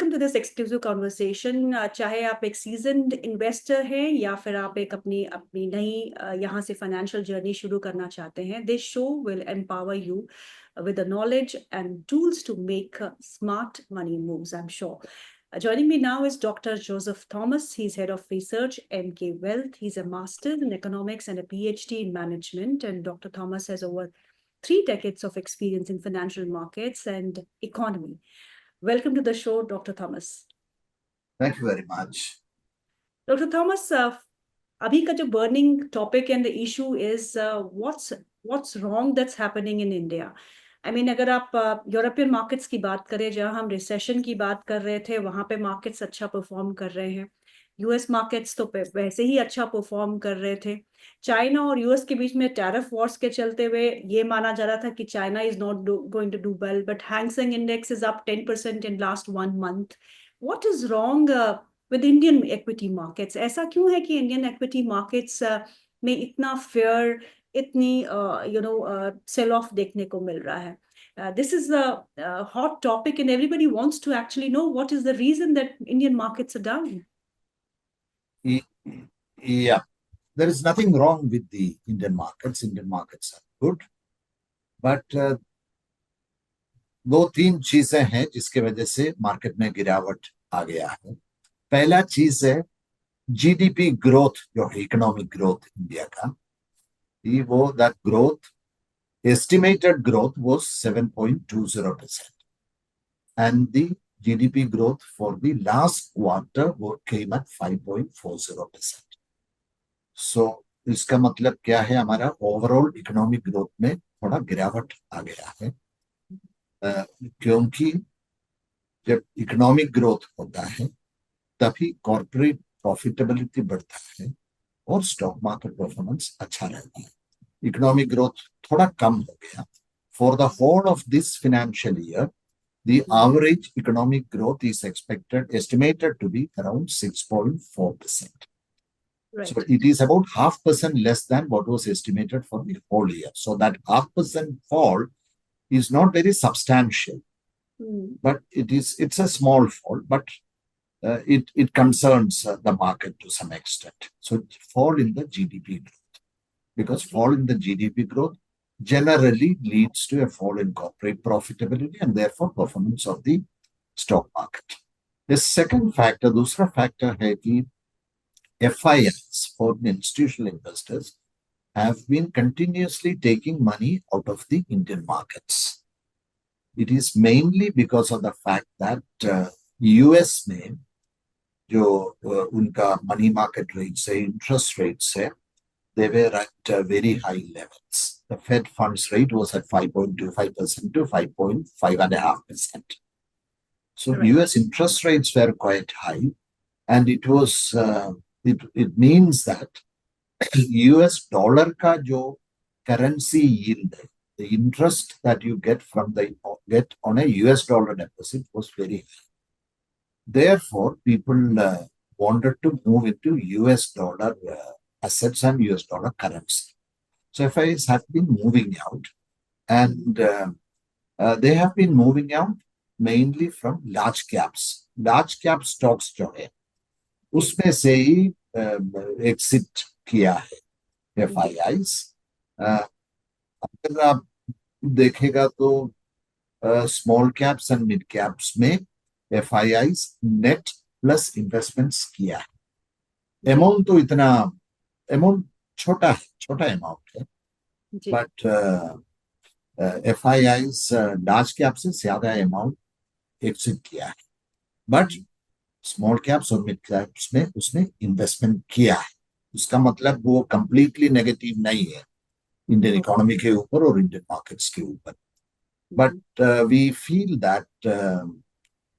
Welcome to this exclusive conversation. चाहे आप एक सीजन्ड इन्वेस्टर हैं या फिर आप एक अपनी अपनी नई यहाँ से फाइनेंशियल जर्नी शुरू करना चाहते हैं, this show will empower you with the knowledge and tools to make smart money moves, I'm sure. Joining me now is Dr. Joseph Thomas. He's head of research, MK Wealth. He's a master's in economics and a PhD in management. And Dr. Thomas has over 3 decades of experience in financial markets and economy. Welcome to the show, Dr. Thomas. Thank you very much. Dr. Thomas, abhi ka jo burning topic and the issue is what's wrong that's happening in India. I mean, अगर आप European markets की बात करें, जहां हम recession की बात कर रहे थे, वहां पे मार्केट्स अच्छा परफॉर्म कर रहे हैं। यूएस मार्केट्स तो वैसे ही अच्छा परफॉर्म कर रहे थे। चाइना और यूएस के बीच में टैरिफ वॉर्स के चलते हुए ये माना जा रहा था कि China is not going to do well, but Hang Seng index is up 10% in last 1 month. What is wrong with Indian equity markets? ऐसा क्यों है कि इंडियन इक्विटी मार्केट्स में इतना फेयर, इतनी सेल ऑफ देखने को मिल रहा है? This is a hot topic and everybody wants to actually know what is the reason that Indian markets are down. Yeah, there is nothing wrong with the Indian markets. Indian markets are good, but दो तीन चीजें हैं जिसके वजह से market में गिरावट आ गया है। पहला चीज है जीडीपी ग्रोथ, जो है इकोनॉमिक ग्रोथ इंडिया का, वो that growth estimated growth was 7.20%, and the GDP growth for the last quarter came at 5.40%. So इसका मतलब क्या है, हमारा ओवरऑल इकोनॉमिक ग्रोथ में थोड़ा गिरावट आ गया है, क्योंकि जब इकोनॉमिक ग्रोथ होता है तभी कॉर्पोरेट प्रॉफिटेबिलिटी बढ़ता है और स्टॉक मार्केट परफॉर्मेंस अच्छा रहता है। इकोनॉमिक ग्रोथ थोड़ा कम हो गया। For the whole of this financial year, the average economic growth is estimated to be around 6.4%. Right. So it is about 0.5% less than what was estimated for the whole year. So that 0.5% fall is not very substantial, but it's a small fall, but it concerns the market to some extent. So fall in the GDP growth, because fall in the GDP growth generally leads to a fall in corporate profitability and therefore performance of the stock market. The second factor, दूसरा factor है कि FIIs, foreign institutional investors, have been continuously taking money out of the Indian markets. It is mainly because of the fact that US में जो उनका money market rates है, interest rates है, they were at very high levels. The Fed funds rate was at 5.25% to 5.5%. So Right. US interest rates were quite high, and it was it means that US dollar ka jo currency yield, the interest that you get on a US dollar deposit was very high. Therefore, people wanted to move into US dollar assets and US dollar currency. So FIs have been moving out, and they have been moving out mainly from large caps. Large cap stocks जो है उसमें से ही exit किया है FIIs. अगर आप देखेगा तो small caps and mid caps में FIIs net plus investments किया है। अमाउंट तो इतना अमाउंट छोटा अमाउंट है, बट FIIs लार्ज कैप से ज्यादा अमाउंट एक्सिट किया है, बट स्मॉल कैप्स और मिड कैप्स में उसने इन्वेस्टमेंट किया है। उसका मतलब वो कंप्लीटली नेगेटिव नहीं है इंडियन इकोनॉमी के ऊपर और इंडियन मार्केट्स के ऊपर, बट वी फील दैट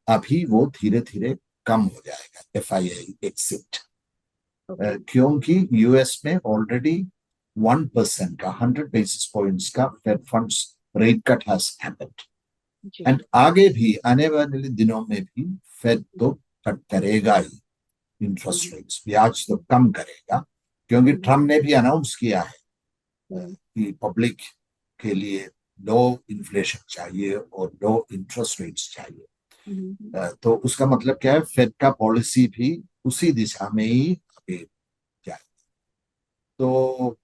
अभी वो धीरे धीरे कम हो जाएगा FII एक्सिट, क्योंकि यूएस में ऑलरेडी 1% का 100 basis points का Fed funds rate cut has happened, and आगे भी आने वाले दिनों में भी फेड तो कट करेगा ही, इंटरेस्ट रेट्स ब्याज तो कम करेगा, क्योंकि ट्रम्प ने भी अनाउंस किया है कि पब्लिक के लिए लो इन्फ्लेशन चाहिए और लो इंटरेस्ट रेट्स चाहिए। तो उसका मतलब क्या है, फेड का पॉलिसी भी उसी दिशा में ही आगे जाए। तो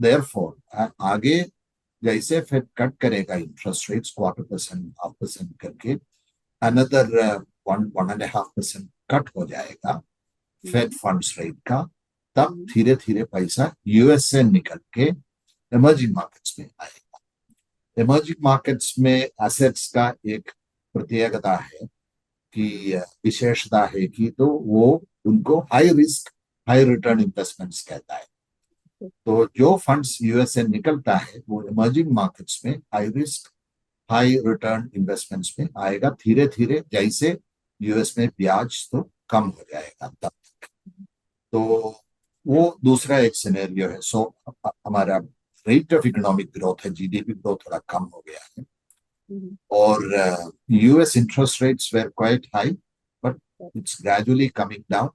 देयरफॉर आगे जैसे फेड कट करेगा इंटरेस्ट रेट्स 0.25%, 0.5% करके, अनदर 1.5% कट हो जाएगा फेड फंड्स रेट का, तब धीरे धीरे पैसा यूएस से निकल के इमर्जिंग मार्केट्स में आएगा। इमर्जिंग मार्केट्स में एसेट्स का एक प्रत्येकता है कि विशेषता है कि तो वो उनको high risk high return investments कहता है। तो जो फंड्स यूएस से निकलता है वो इमर्जिंग मार्केट्स में high risk high return investments में आएगा धीरे धीरे, जैसे यूएस में ब्याज तो कम हो जाएगा तब तक। तो वो दूसरा एक सिनेरियो है। सो हमारा रेट ऑफ इकोनॉमिक ग्रोथ है, जीडीपी ग्रोथ थोड़ा कम हो गया है, और US interest rates were quite high, but it's gradually coming down.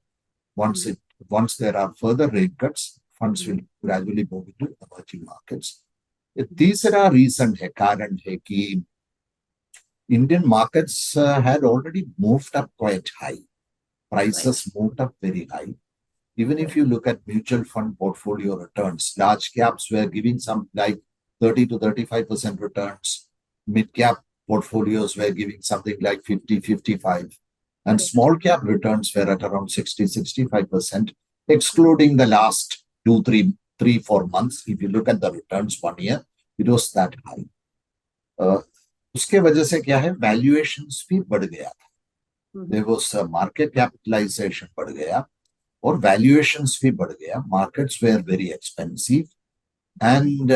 Once there are further rate cuts, funds will gradually move into emerging markets. ये तीसरा रीजन है, कारण है कि Indian markets had already moved up quite high. Prices moved up very high. Even if you look at mutual fund portfolio returns, large caps were giving some like 30 to 35% returns. Mid cap portfolios were giving something like 50, 55. And small cap returns were at around 60, 65%, excluding the last 4 months. If you look at the returns 1 year, it was that high. उसके वजह से क्या है, valuations भी बढ़ गया था, there was market capitalisation बढ़ गया और वैल्यूएशंस भी बढ़ गया, markets were very expensive and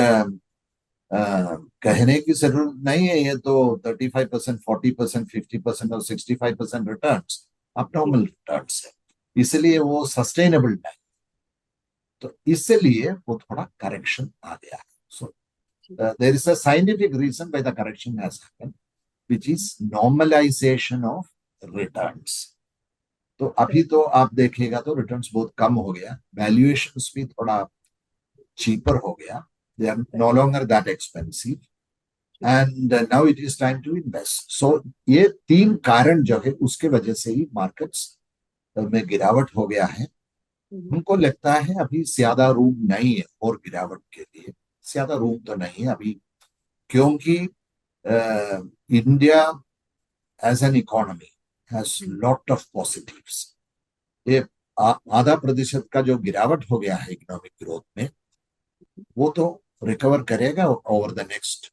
कहने की जरूरत नहीं है, ये तो 35%, 40%, 50% और 65% रिटर्न्स अबनॉर्मल रिटर्न्स है, इसलिए वो सस्टेनेबल नहीं, तो इसलिए वो थोड़ा करेक्शन आ गया है। So there is a scientific reason why the correction has happened, which is normalisation of returns. तो अभी तो आप देखिएगा तो रिटर्न्स बहुत कम हो गया, वैल्यूएशंस भी थोड़ा चीपर हो गया, they are no longer that expensive and now it is time to invest. So ये 3 कारण जो है उसके वजह से ही मार्केट्स में गिरावट हो गया है। हमको लगता है अभी ज्यादा रूम नहीं है और गिरावट के लिए, ज्यादा रूम तो नहीं है अभी, क्योंकि India as an economy has lot of positives. ये 0.5% का जो गिरावट हो गया है इकोनॉमिक ग्रोथ में, वो तो रिकवर करेगा over the next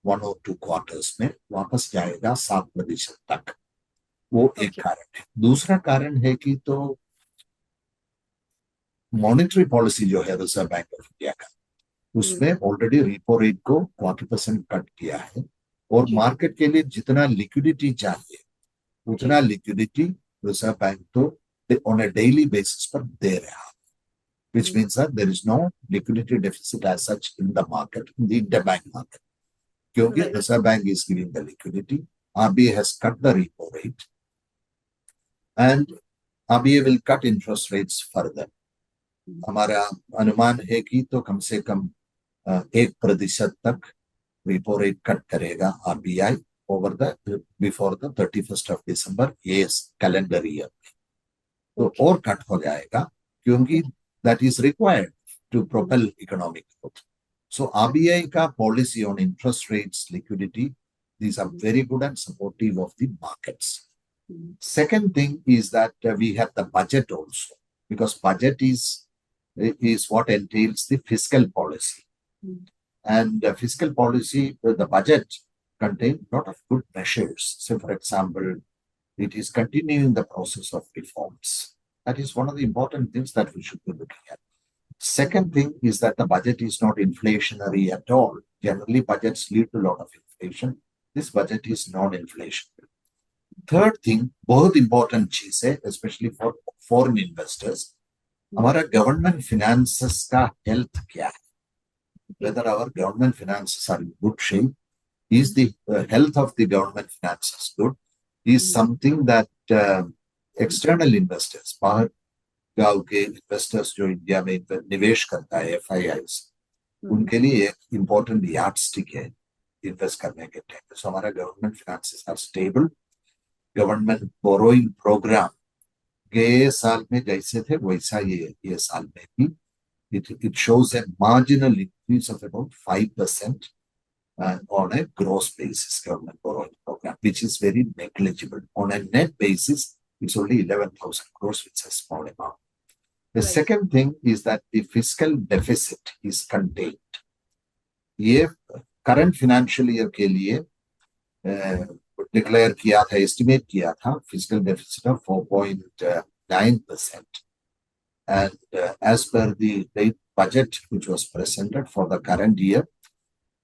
1 or 2 quarters में, वापस जाएगा 7% तक, वो एक कारण है। दूसरा कारण है कि तो मॉनेटरी पॉलिसी जो है रिजर्व बैंक ऑफ इंडिया का, उसमें ऑलरेडी रेपो रेट को 0.25% कट किया है, और मार्केट के लिए जितना लिक्विडिटी चाहिए उतना लिक्विडिटी रिजर्व बैंक तो ऑन अ डेली बेसिस पर दे रहा है, which means that there is no liquidity deficit as such in the market, in the interbank market. क्योंकि Reserve Bank is giving the liquidity, RBI has cut the repo rate, and RBI will cut interest rates further. हमारा अनुमान है कि तो कम से कम 1% तक repo rate cut करेगा RBI over the before the 31st of December ये कैलेंडर ईयर में, तो और कट हो जाएगा, क्योंकि that is required to propel economic growth. So RBI ka policy on interest rates, liquidity, these are very good and supportive of the markets. Second thing is that we have the budget also, because budget is what entails the fiscal policy. And fiscal policy, the budget contains a lot of good measures. So for example, it is continuing the process of reforms. That is one of the important things that we should be looking at. Second thing is that the budget is not inflationary at all. Generally, budgets lead to a lot of inflation. This budget is non-inflationary. Third thing, बहुत important चीज है, especially for foreign investors, हमारा government finances का health क्या है? Whether our government finances are in good shape, is the health of the government finances good, is something that external investors, बाहर गांव के इन्वेस्टर्स जो इंडिया में निवेश करता है, FIIs, उनके लिए एक इम्पोर्टेंट यार्डस्टिक है इन्वेस्ट करने के टाइम पे। सो हमारा government finances are stable. Government borrowing programme गए साल में जैसे थे वैसा ये साल में भी it shows a marginal increase of about 5% on a gross basis, government borrowing program, which is very negligible. On a net basis, it's only 11,000 crores, which is a small amount. The Right. second thing is that the fiscal deficit is contained. ये current financial year के लिए declare किया था, estimate किया था physical deficit of 4.9%. And as per the budget which was presented for the current year,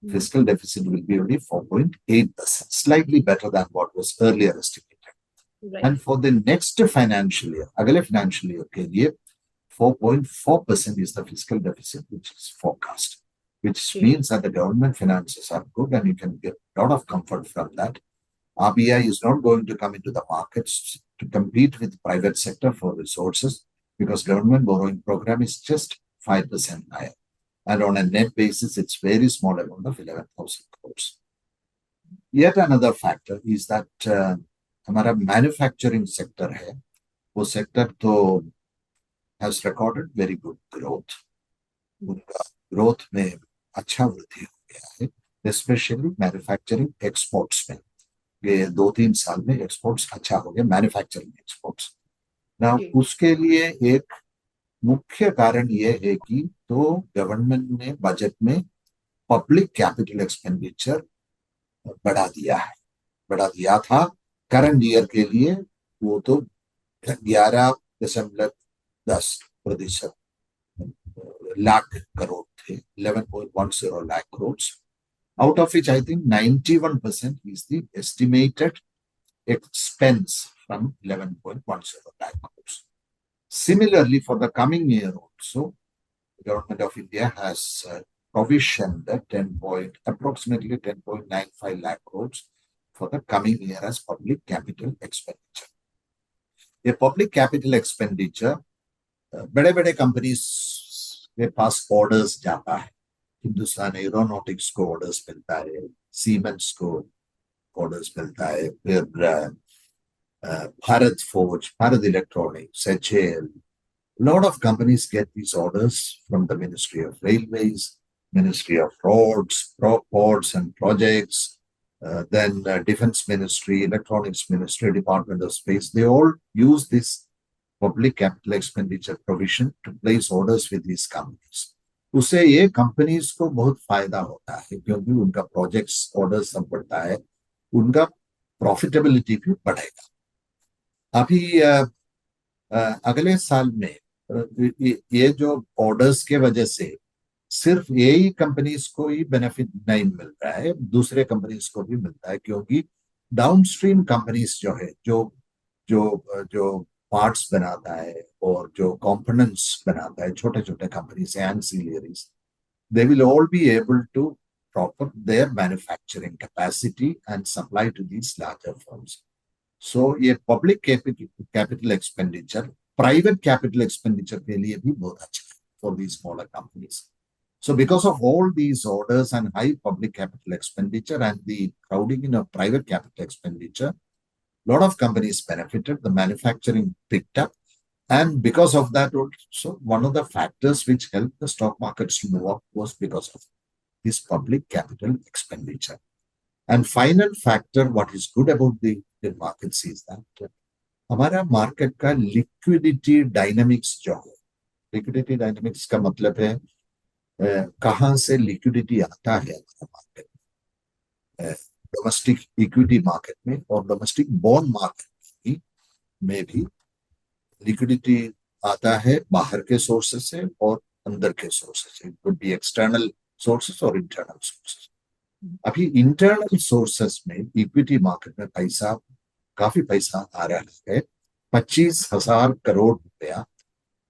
fiscal deficit will be only 4.8%, slightly better than what was earlier estimated. Right. And for the next financial year, अगले financial year के लिए 4.4% is the fiscal deficit which is forecast, which means that the government finances are good and you can get a lot of comfort from that. RBI is not going to come into the markets to compete with the private sector for resources, because government borrowing program is just 5% higher. And on a net basis, it's very small amount of 11,000 crores. Yet another factor is that हमारा manufacturing sector है, वो sector तो has recorded very good growth. उनका growth में अच्छा वृद्धि हो गया है, especially manufacturing exports में. ये 2-3 साल में exports अच्छा हो गया, manufacturing exports. Now, उसके लिए एक मुख्य कारण ये है कि तो गवर्नमेंट ने बजट में पब्लिक कैपिटल एक्सपेंडिचर बढ़ा दिया था करंट ईयर के लिए, वो तो 11.10% लाख करोड़ थे, 11.10 lakh crore, out of which I think 91% is the estimated expense from 11.10 lakh crores. Similarly, for the coming year also, the government of India has provisioned approximately 10.95 lakh crores for the coming year as public capital expenditure. ये public capital expenditure बड़े-बड़े companies के पास orders जाता है. Hindustan aeronautics को orders मिलता है, siemens को orders मिलता है, फिर Bharat Forge, Bharat Electronics, HAL. A lot of companies get these orders from the Ministry of Railways, Ministry of Roads, Ports and Projects, then Defense Ministry, Electronics Ministry, Department of Space. They all use this public capital expenditure provision to place orders with these companies. उससे ये companies को बहुत फायदा होता है, क्योंकि उनका projects orders सब बढ़ता है, उनका प्रॉफिटेबिलिटी भी बढ़ेगा. अभी अगले साल में ये जो ऑर्डर्स के वजह से सिर्फ यही कंपनीज को ही बेनिफिट नहीं मिल रहा है, दूसरे कंपनीज को भी मिलता है, क्योंकि डाउनस्ट्रीम कंपनीज जो है, जो पार्ट्स बनाता है और जो कंपोनेंट्स बनाता है, छोटे छोटे companies ancillaries, they will all be able to proper their manufacturing capacity and supply to these larger firms. So ये public capital expenditure private capital expenditure के लिए भी बहुत अच्छा है for the smaller companies. So because of all these orders and high public capital expenditure and the crowding in of private capital expenditure, a lot of companies benefited, the manufacturing picked up, and because of that also, one of the factors which helped the stock markets to move up was because of this public capital expenditure. And final factor, what is good about the Indian markets is that हमारा market का liquidity dynamics जो है, liquidity dynamics का मतलब है कहाँ से liquidity आता है हमारा मार्केट में, डोमेस्टिक इक्विटी मार्केट में और डोमेस्टिक बॉन्ड मार्केट में भी लिक्विडिटी आता है बाहर के सोर्सेस से और अंदर के सोर्सेस से. It could be external sources और इंटरनल सोर्सेस. अभी इंटरनल सोर्सेस में इक्विटी मार्केट में काफी पैसा आ रहा है. 25,000 करोड़ रुपया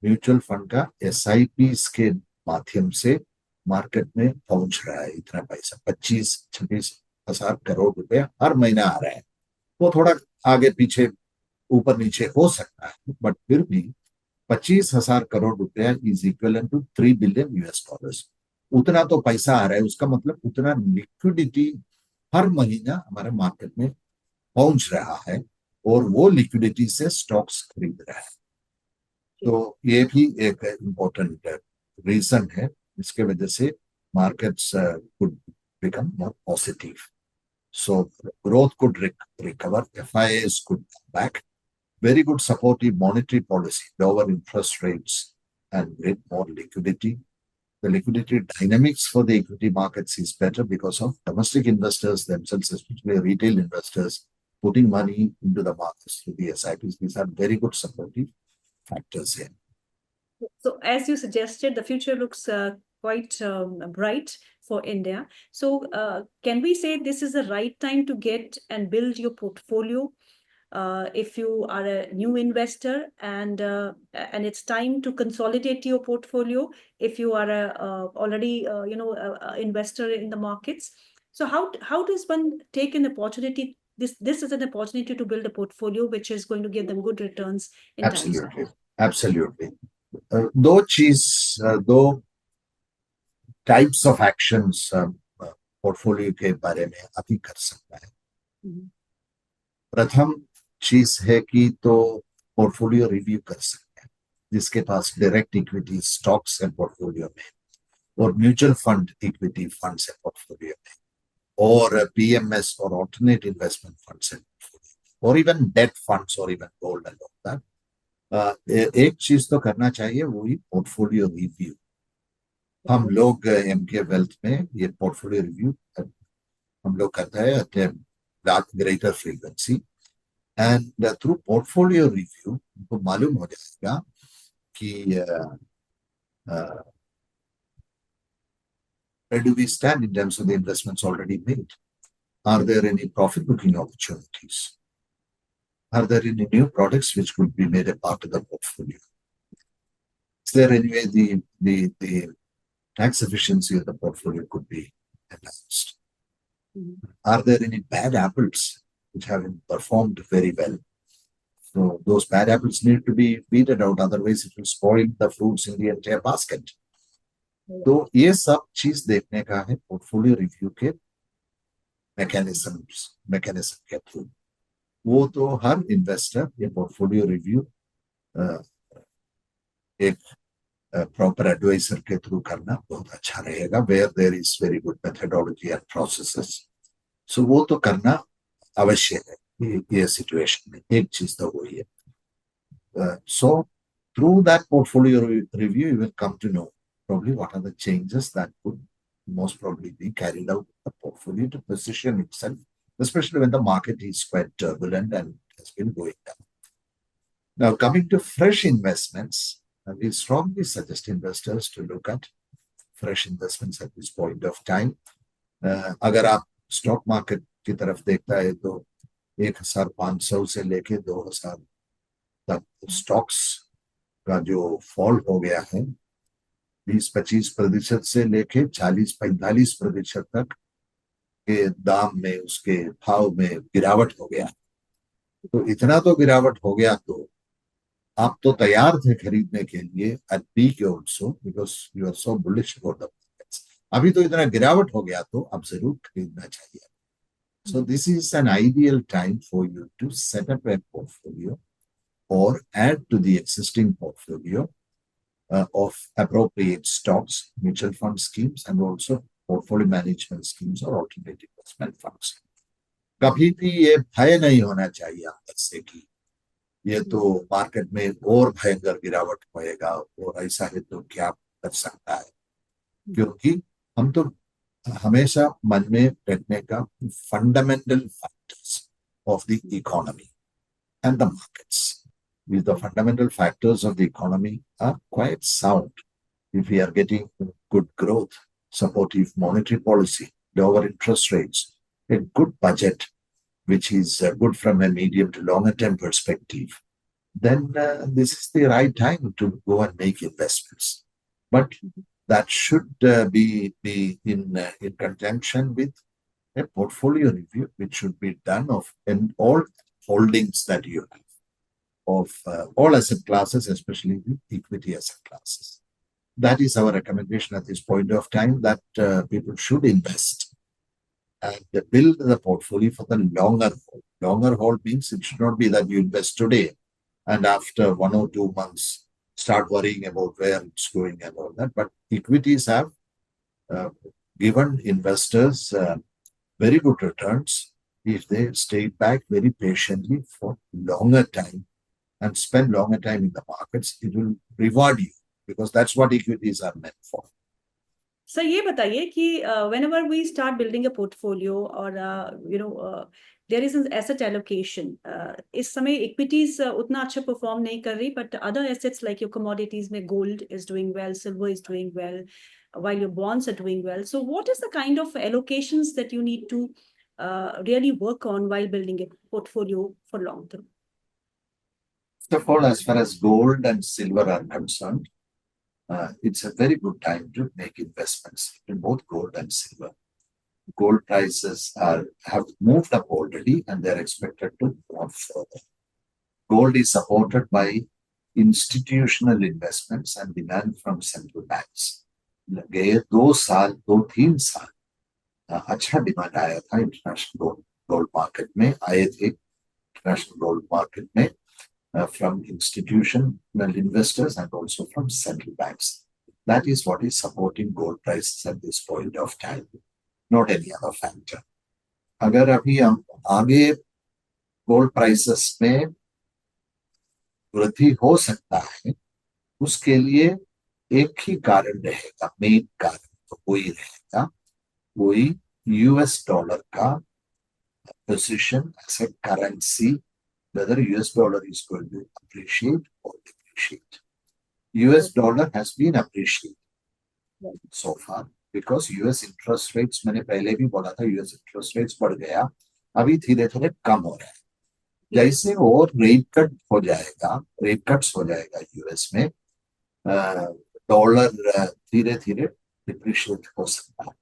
म्यूचुअल फंड का SIPs के माध्यम से मार्केट में पहुंच रहा है. इतना पैसा 25-26,000 करोड़ रुपया हर महीना आ रहा है. वो थोड़ा आगे पीछे ऊपर नीचे हो सकता है, बट फिर भी 25,000 करोड़ रुपया इज इक्वल टू $3 बिलियन. उतना तो पैसा आ रहा है, उसका मतलब उतना लिक्विडिटी हर महीना हमारे मार्केट में पहुंच रहा है और वो लिक्विडिटी से स्टॉक्स खरीद रहा है। तो ये भी एक इम्पोर्टेंट रीजन है, इसके वजह से markets could become more positive, so growth could recover, FIIs could come back, very good supportive monetary policy, lower interest rates and with more liquidity. The liquidity dynamics for the equity markets is better because of domestic investors themselves, especially retail investors, putting money into the markets through the SIPs. These are very good supportive factors here. So as you suggested, the future looks quite bright for India. So can we say this is the right time to get and build your portfolio if you are a new investor, and it's time to consolidate your portfolio if you are a already a investor in the markets? So how does one take an opportunity? This is an opportunity to build a portfolio which is going to give them good returns in times. Absolutely. दो types of actions portfolio के बारे में अभी कर सकता है। प्रथम चीज है कि तो पोर्टफोलियो रिव्यू कर सकते हैं, जिसके पास डायरेक्ट इक्विटी स्टॉक्स है पोर्टफोलियो में, और म्यूचुअल फंड इक्विटी फंड्स है पोर्टफोलियो में, और PMS और ऑल्टरनेट इन्वेस्टमेंट फंड्स है, और इवन डेट फंड्स और even gold and all that. एक चीज तो करना चाहिए, वही पोर्टफोलियो रिव्यू। हम लोग MK वेल्थ में ये पोर्टफोलियो रिव्यू हम लोग करते हैं at greater frequency, and through portfolio review उनको मालूम हो जाएगा कि where do we stand in terms of the investments already made? Are there any profit booking opportunities? Are there any new products which could be made a part of the portfolio? Is there any way the tax efficiency of the portfolio could be enhanced? Are there any bad apples which haven't performed very well? So those bad apples need to be weeded out, otherwise it will spoil the fruits in the entire basket. तो ये सब चीज देखने का है portfolio review के mechanism के through. वो तो हर इन्वेस्टर ये पोर्टफोलियो रिव्यू एक प्रॉपर एडवाइजर के थ्रू करना बहुत अच्छा रहेगा, where there is very good methodology and processes. So वो तो करना अवश्य है ये सिचुएशन में। एक चीज तो वही है। So through that portfolio review you will come to know probably what are the changes that could most probably be carried out in the portfolio to position itself, especially when the market is quite turbulent and has been going down. Now, coming to fresh investments, we strongly suggest investors to look at fresh investments at this point of time. अगर आप stock market की तरफ देखता है तो 1500 से लेके 2000 तक स्टॉक्स का जो फॉल हो गया है 20-25% से लेके 40-45% तक के दाम में, उसके भाव में गिरावट हो गया। तो इतना तो गिरावट हो गया तो आप तो तैयार थे खरीदने के लिए at peak also, because you are so bullish about the markets. अभी तो इतना गिरावट हो गया तो अब जरूर खरीदना चाहिए। So this is an ideal time for you to set up a portfolio or add to the existing portfolio of appropriate stocks, mutual fund schemes, and also portfolio management schemes or alternate investment funds. कभी भी ये भय नहीं होना चाहिए अंदर से कि ये तो मार्केट में और भयंकर गिरावट होएगा और ऐसा है तो क्या कर सकता है, क्योंकि हम तो हमेशा मन में रखने का fundamental factors of the economy and the markets. The fundamental factors of the economy are quite sound. If we are getting good growth, supportive monetary policy, lower interest rates, a good budget, which is good from a medium to longer term perspective, then this is the right time to go and make investments. But that should be in conjunction with a portfolio review, which should be done of in all holdings that you have, of all asset classes, especially equity asset classes. That is our recommendation at this point of time, that people should invest and build the portfolio for the longer haul. Longer haul means it should not be that you invest today and after 1 or 2 months start worrying about where it's going and all that. But equities have uh, given investors very good returns if they stay back very patiently for longer time and spend longer time in the markets. It will reward you because that's what equities are meant for. Sir ये बताइए कि whenever we start building a portfolio or there is an asset allocation, इस समय equities उतना अच्छा perform नहीं कर रही, but other assets like your commodities में gold is doing well, silver is doing well, while your bonds are doing well. So what is the kind of allocations that you need to really work on while building a portfolio for long term? First of all, as far as gold and silver are concerned, it's a very good time to make investments in both gold and silver. Gold prices have moved up already and they're expected to move up further. Gold is supported by institutional investments and demand from central banks. गए 2-3 साल अच्छा demand आया था international gold market में, आए थे international gold market में from institutional investors and also from central banks. That is what is supporting gold prices at this point of time, not any other factor. अगर अभी हम आगे गोल्ड प्राइसेस में वृद्धि हो सकता है, उसके लिए एक ही कारण रहेगा, मेन कारण तो वही रहेगा, वही यूएस डॉलर का position as a currency, whether US dollar is going to appreciate or depreciate. US dollar has been appreciated so far because US interest rates, मैंने पहले भी बोला था, US interest rates बढ़ गया, अभी धीरे धीरे कम हो रहा है. जैसे और रेट कट हो जाएगा, रेट कट्स हो जाएगा यूएस में, डॉलर धीरे धीरे डिप्रिशिएट हो सकता है.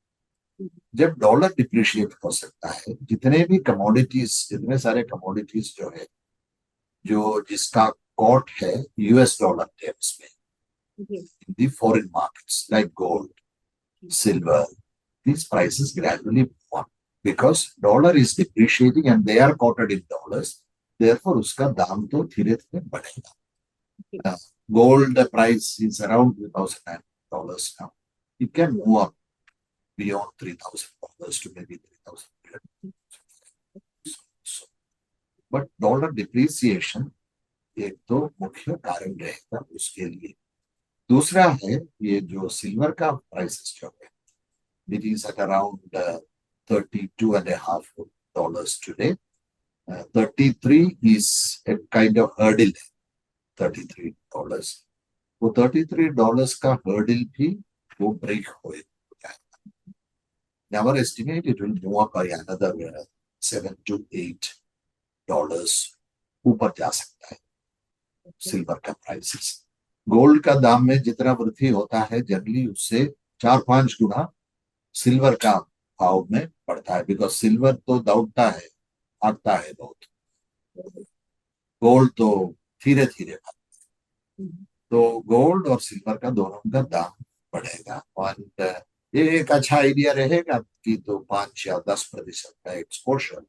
जब डॉलर डिप्रिशिएट हो सकता है, जितने भी कमोडिटीज, जितने सारे कमोडिटीज जो है, जो जिसका कॉट है यूएस डॉलर टर्म्स में, in the foreign markets like gold, silver, these prices gradually move up because dollar is depreciating and they are quoted in dollars. Therefore, उसका दाम तो धीरे धीरे बढ़ेगा. Gold price is around $2,000 now. It can move up beyond $3,000 to maybe $3,000. But dollar depreciation एक तो मुख्य कारण रहेगा उसके लिए. दूसरा है ये जो सिल्वर का प्राइसेस जो है, it is at around $32.5 today. 33 is a kind of hurdle. $33, वो $33 का hurdle भी वो break हो जाएगा. Our estimate it will move up by another $7 to $8 ऊपर जा सकता है सिल्वर का प्राइसेस. गोल्ड का दाम में जितना वृद्धि होता है जनरली उससे 4-5 गुना सिल्वर का भाव में बढ़ता है, बिकॉज सिल्वर तो दौड़ता है, आता है बहुत, गोल्ड तो धीरे धीरे बढ़ता है. तो गोल्ड और सिल्वर का दोनों का दाम बढ़ेगा. और ये एक अच्छा आइडिया रहेगा कि तो 5 या 10% का एक्सपोजर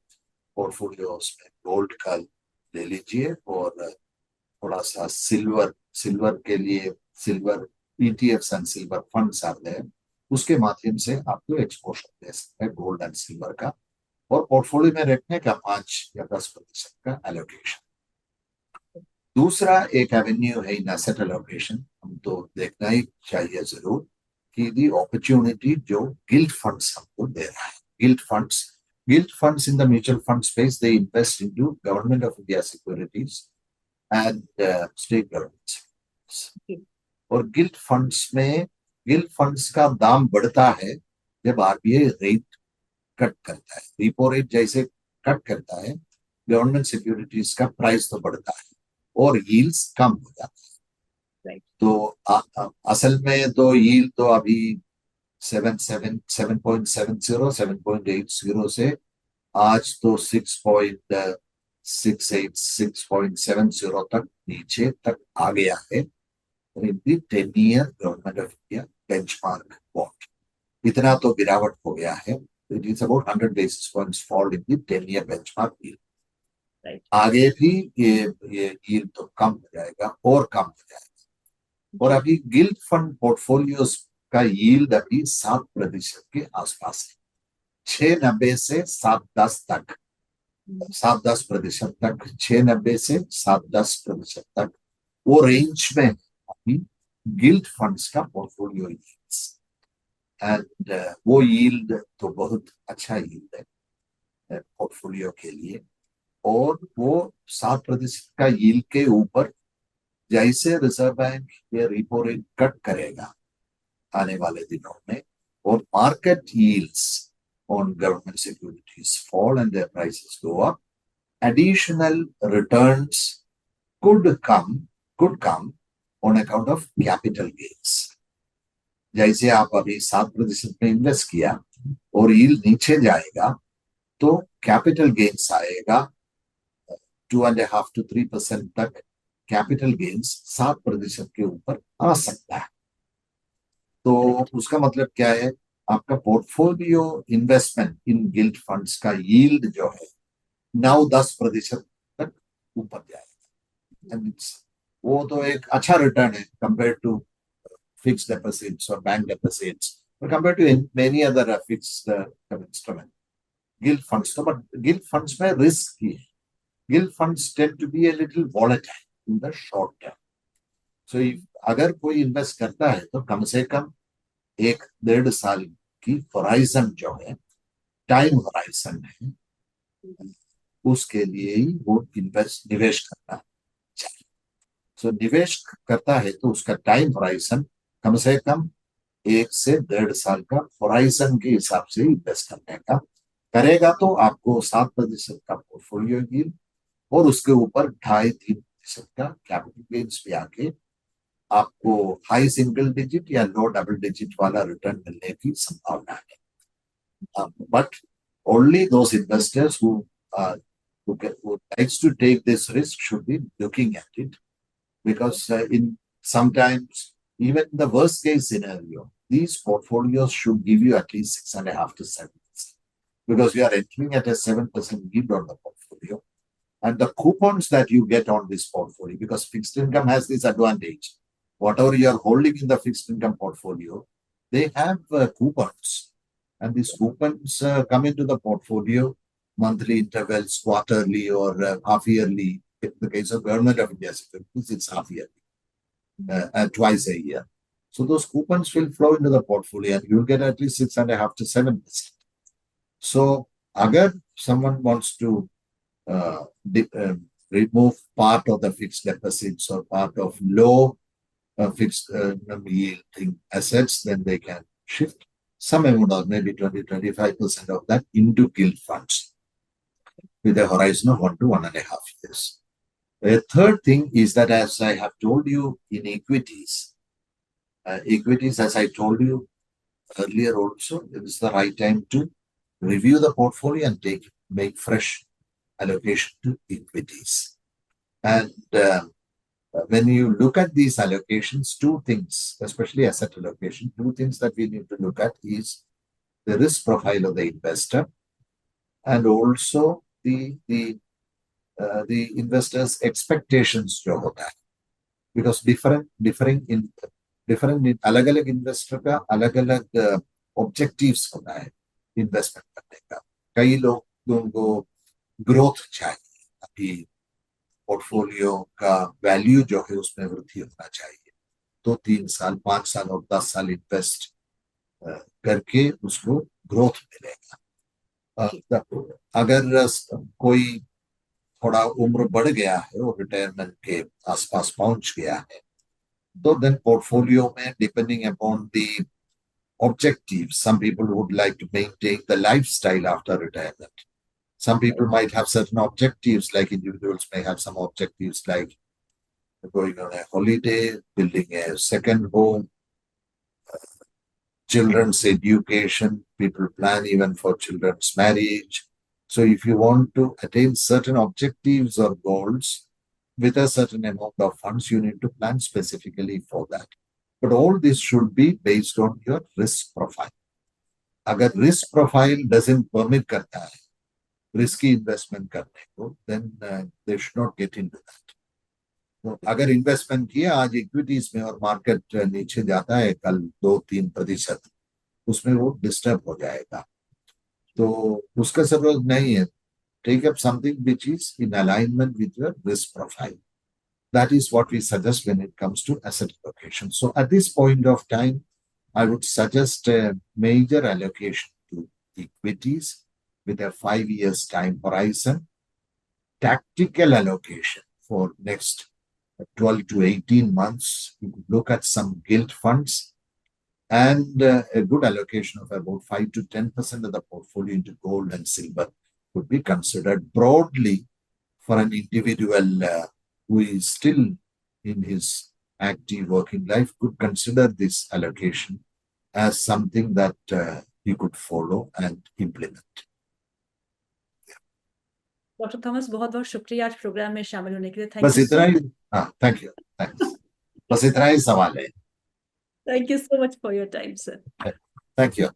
पोर्टफोलियोस में गोल्ड का ले लीजिए और थोड़ा सा सिल्वर के लिए silver ETFs and silver funds आते हैं, उसके माध्यम से आपको एक्सपोजर दे सकते हैं गोल्ड एंड सिल्वर का, और पोर्टफोलियो में रखने का 5 या 10% का एलोकेशन. दूसरा एक एवेन्यू है इन एसेट एलोकेशन, हम तो देखना ही चाहिए जरूर कि दी अपॉर्चुनिटी जो गिल्ट फंड्स हमको दे रहा है. Guilt funds in the mutual fund space, they invest into government of India securities and state government. और गिल्ट फंड्स का दाम बढ़ता है जब आरबीआई रेट कट करता है. रिपो रेट जैसे कट करता है, गवर्नमेंट सिक्योरिटीज का प्राइस तो बढ़ता है और यील्ड्स कम हो जाता है. right. तो असल में तो यील्ड तो अभी 7.70 7.80 से आज तो 6.68 6.70 तक नीचे तक आ गया है. 10 year government of India benchmark bond, इतना तो गिरावट हो गया है. it is about 100 basis points fall in the 10-year benchmark yield. Right. आगे भी ये yield तो कम हो जाएगा और कम हो जाएगा। और अभी गिल्ड फंड पोर्टफोलियोज का yield अभी 7% के आसपास है, 6.90 से 7.10 तक, 7-10% तक, 6.90 से 7-10% तक, वो रेंज में अभी गिल्ड फंड्स का पोर्टफोलियो यील्ड्स। एंड वो यील्ड तो बहुत अच्छा यील्ड है पोर्टफोलियो के लिए। और वो 7% का यील्ड के ऊपर जैसे रिजर्व बैंक ये रेपो रेट कट करेगा आने वाले दिनों में, और market yields on government securities fall and their prices go up, additional returns could come on account of capital gains. जैसे आप अभी 7% में इन्वेस्ट किया और यील्ड नीचे जाएगा तो कैपिटल गेन्स आएगा 2.5 to 3% तक। कैपिटल गेन्स 7% के ऊपर आ सकता है। तो उसका मतलब क्या है, आपका पोर्टफोलियो इन्वेस्टमेंट इन गिल्ड फंड्स का यील्ड जो है 9-10% तक ऊपर जाएगा। वो तो एक अच्छा रिटर्न है कंपेयर टू फिक्स्ड डिपॉजिट्स और बैंक डिपॉजिट्स, और compare to many other fixed instrument. Gilt funds तो, बट गिल्ड फंड्स में रिस्क ही है। Gilt funds tend to be a little volatile in the short term. So अगर कोई invest करता है तो कम से कम 1-1.5 साल की होराइजन जो है, टाइम होराइजन है, उसके लिए ही वो निवेश करना चाहिए। सो निवेश करता है तो उसका टाइम होराइजन कम से कम 1 से 1.5 साल का होराइजन के हिसाब से इन्वेस्ट करने का करेगा तो आपको 7% का पोर्टफोलियो यील्ड और उसके ऊपर 2.5-3% का कैपिटल गेन्स भी आके आपको हाई सिंगल डिजिट या लो डबल डिजिट वाला रिटर्न मिलने की संभावना है। But only those investors who likes to take this risk should be looking at it, because in sometimes even the worst case scenario, these portfolios should give you at least 6.5 to 7%, because you are entering at a 7% yield on the portfolio, and the coupons that you get on this portfolio, because fixed income has this advantage. Whatever you are holding in the fixed income portfolio, they have coupons, and these coupons come into the portfolio monthly intervals, quarterly or half yearly. In the case of Government of India securities, it's half yearly, twice a year. So those coupons will flow into the portfolio and you'll get at least 6.5 to 7%. So agar someone wants to remove part of the fixed deposits or part of low fixed yielding assets, then they can shift some amount of maybe 20-25% of that into gilt funds with a horizon of 1 to 1.5 years. A third thing is that, as I have told you in equities, as I told you earlier also, it is the right time to review the portfolio and make fresh allocation to equities. And when you look at these allocations, two things, especially asset allocation, two things that we need to look at is the risk profile of the investor and also the investors' expectations जो होता है, because differing in अलग-अलग investor का अलग-अलग objectives होता है investment करने का। कई लोगों को growth चाहिए, अभी पोर्टफोलियो का वैल्यू जो है उसमें वृद्धि होना चाहिए, तो 3 साल 5 साल और 10 साल इन्वेस्ट करके उसको ग्रोथ मिलेगा। अगर कोई थोड़ा उम्र बढ़ गया है और रिटायरमेंट के आसपास पहुंच गया है, तो देन पोर्टफोलियो में depending upon the objectives, some people would like to maintain the lifestyle after retirement. Some people might have certain objectives, like individuals may have some objectives like going on a holiday, building a second home, children's education. People plan even for children's marriage. So if you want to attain certain objectives or goals with a certain amount of funds, you need to plan specifically for that. But all this should be based on your risk profile. अगर risk profile doesn't permit करता है risky investment करने को, then they should not get into that. तो अगर investment किया आज equities में और मार्केट नीचे जाता है कल 2-3%, उसमें वो डिस्टर्ब हो जाएगा, तो उसका जरूरत नहीं है। Take up something which is in alignment with your risk profile. That is what we suggest when it comes to asset allocation. So at this point of time, I would suggest a major allocation to equities with a 5 years time horizon, tactical allocation for next 12 to 18 months. You could look at some gilt funds, and a good allocation of about 5 to 10% of the portfolio into gold and silver could be considered broadly for an individual who is still in his active working life, could consider this allocation as something that he could follow and implement. Doctor Thomas, बहुत बहुत शुक्रिया आज programme में शामिल होने के लिए। बस इतना ही। हाँ, थैंक यू, थैंक्स। बस इतना ही सवाल है। Thank you so much for your time sir. Thank you.